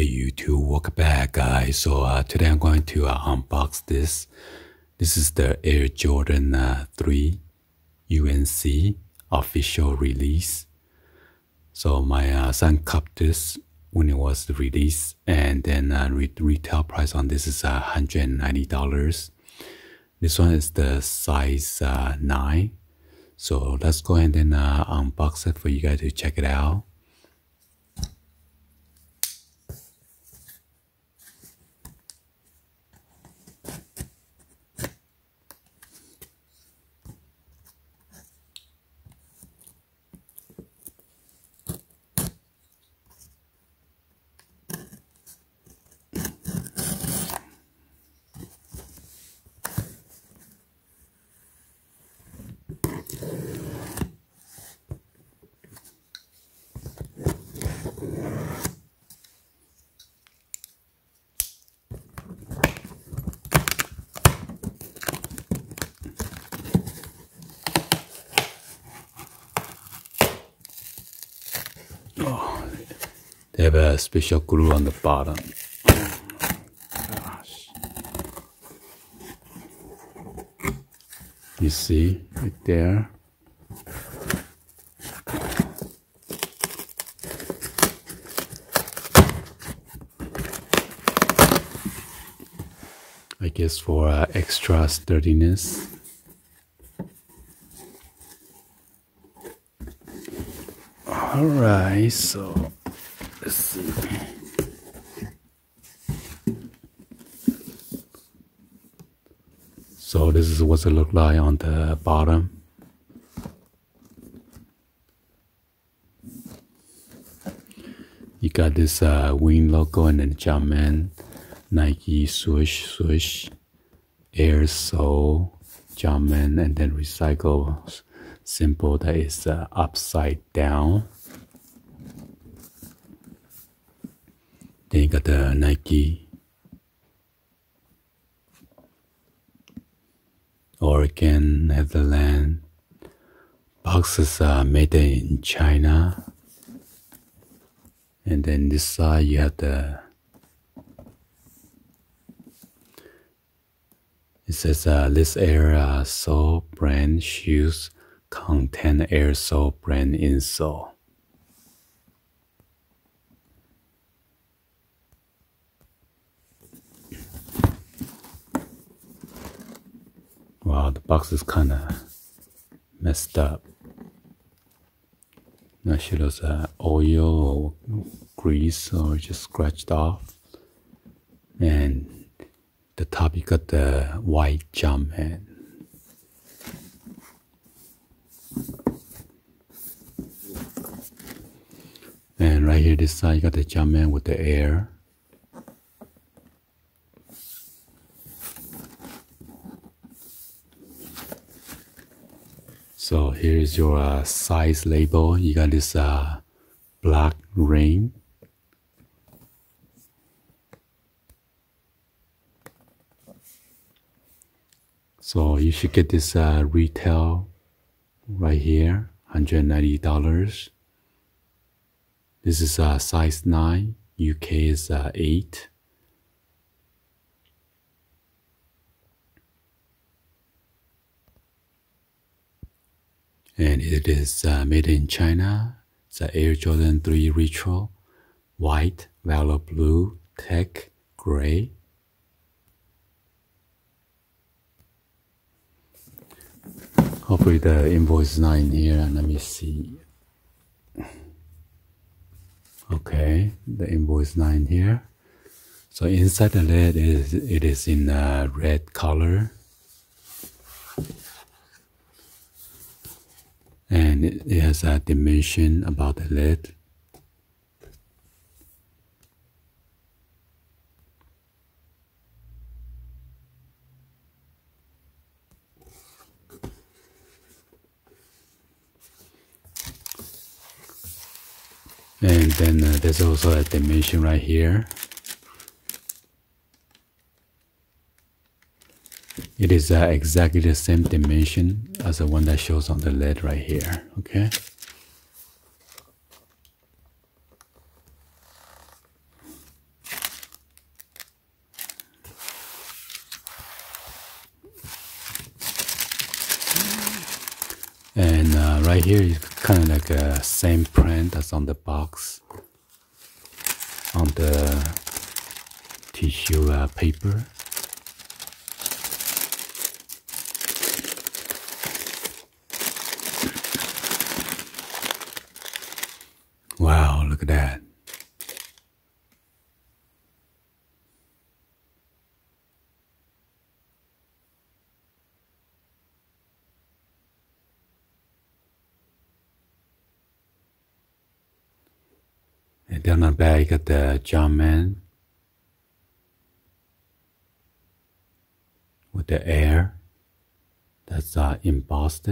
Hey YouTube, welcome back guys. So today I'm going to unbox this. This is the Air Jordan 3 UNC official release. So my son copped this when it was released, and then retail price on this is $190. This one is the size 9. So let's go ahead and unbox it for you guys to check it out. Oh, they have a special glue on the bottom. Gosh. You see right there? I guess for extra sturdiness. Alright, so let's see. So this is what it look like on the bottom. You got this wing logo and then Jumpman, Nike swoosh, Air Soul, Jumpman, and then recycle symbol that is upside down. Then you got the Nike, Oregon, Netherlands. Box is made in China. And then this side you have the, it says this Air Soul brand shoes contain Air Soul brand insole. Wow, the box is kind of messed up. Not sure there's oil or grease or just scratched off. And the top you got the white Jumpman. And right here this side you got the Jumpman with the Air. So here's your size label. You got this black ring. So you should get this retail right here, $190. This is size 9, UK is 8. And it is made in China. It's an Air Jordan 3 Retro, white, Valor blue, tech, gray. Hopefully the invoice is not in here. Let me see. Okay, the invoice is not in here. So inside the lid it is in red color. And it has a dimension about the lid. And then there's also a dimension right here. It is exactly the same dimension as the one that shows on the lid right here, okay? right here is kind of like a same print that's on the box, on the tissue paper. Wow, look at that. And then on the back, you got the Jumpman with the air that's embossed.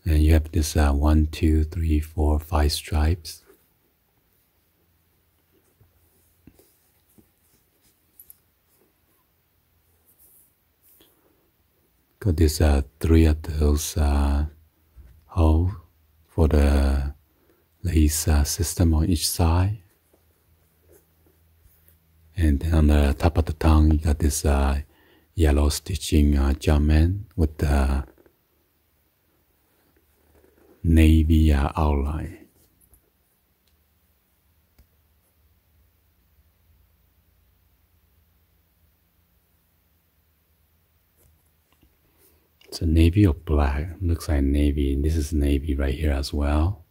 And you have this 1, 2, 3, 4, 5 stripes. Got this 3 of those holes for the lace system on each side. And then on the top of the tongue, you got this yellow stitching Jumpman with the navy outline. It's a navy or black. Looks like navy. This is navy right here as well.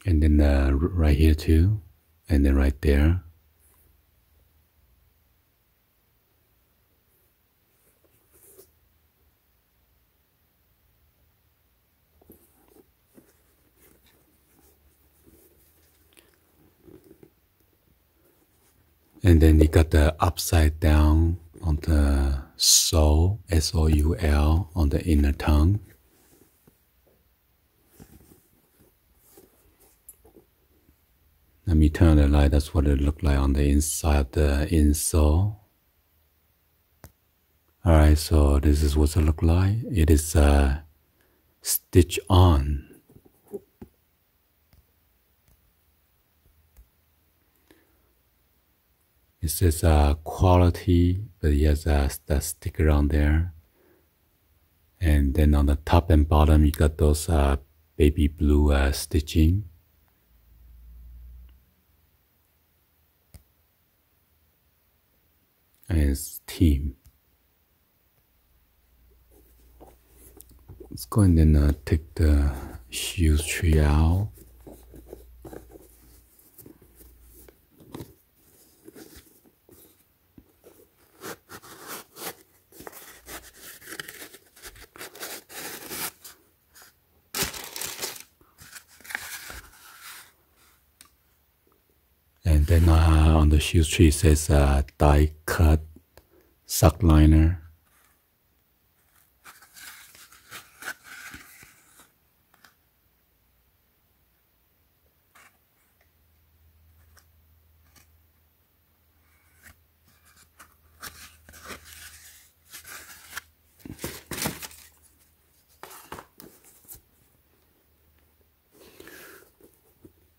And then right here too. And then right there. And then you got the upside down on the soul, S-O-U-L, on the inner tongue. Let me turn the light. That's what it looked like on the inside of the insole. Alright, so this is what it look like. It is stitch on. It says quality, but it has that sticker on there. And then on the top and bottom, you got those baby blue stitching. And it's team. Let's go and then take the shoe tree out. And then on the shoe tree it says die cut sock liner.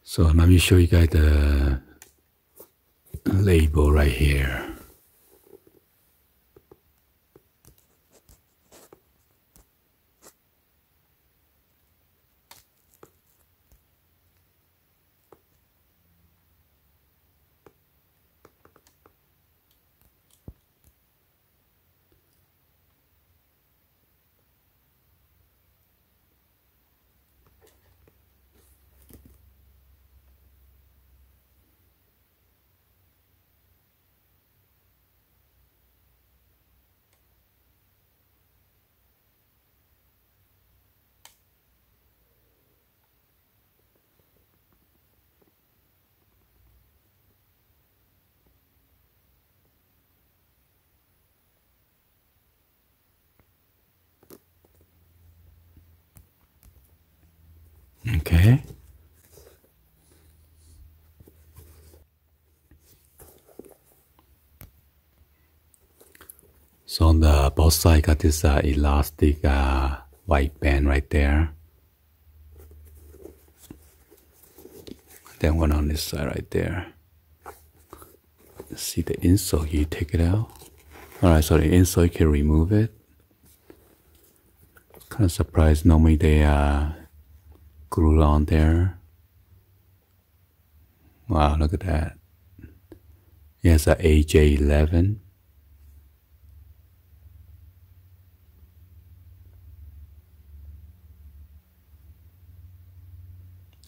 So let me show you guys the label right here. Okay. So on the both sides, got this elastic white band right there. then one on this side right there. See the insole, you take it out. Alright, so the insole, you can remove it. Kind of surprised, normally they glue on there. Wow, look at that. It has a AJ11.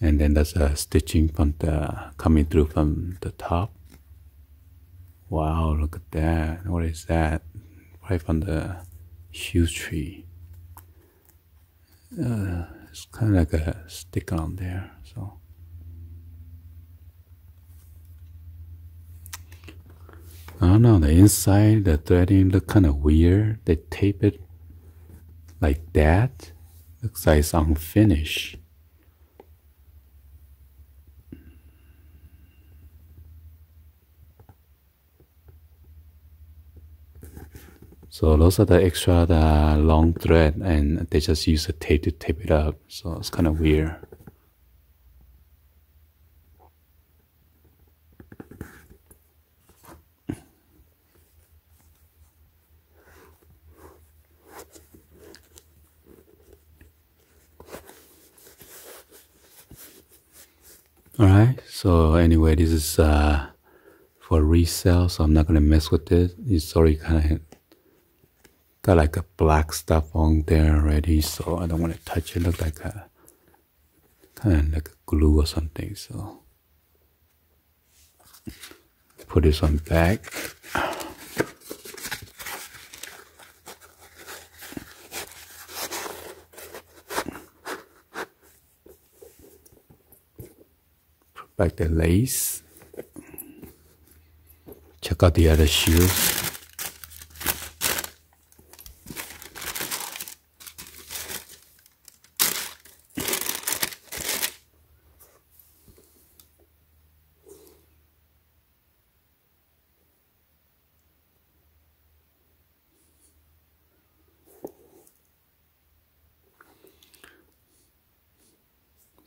And then there's a stitching from coming through from the top. Wow, look at that. What is that? Right from the shoe tree. It's kind of like a stick on there. So I don't know, the inside, the threading look kind of weird. They tape it like that. Looks like it's unfinished. So those are the extra long thread, and they just use a tape to tape it up. So it's kind of weird. Alright, so anyway, this is for resale, so I'm not gonna mess with it. It's already kind of got like a black stuff on there already, so I don't want to touch it. Look like a kind of like a glue or something. So put this one back. Put back the lace. Check out the other shoes.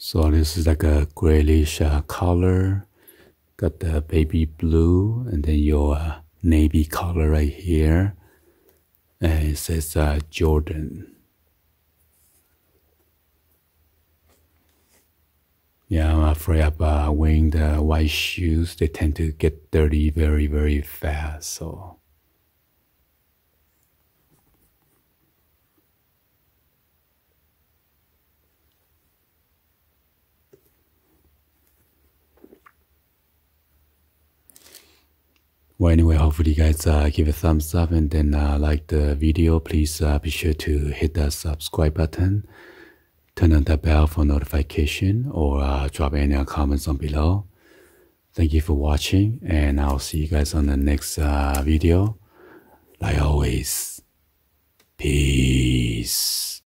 So this is like a grayish color. Got the baby blue and then your navy color right here. And it says Jordan. Yeah, I'm afraid of wearing the white shoes. They tend to get dirty very, very fast. So well, anyway, hopefully you guys give a thumbs up and then like the video. Please be sure to hit the subscribe button, turn on the bell for notification, or drop any comments on below. Thank you for watching, and I'll see you guys on the next video. Like always, peace.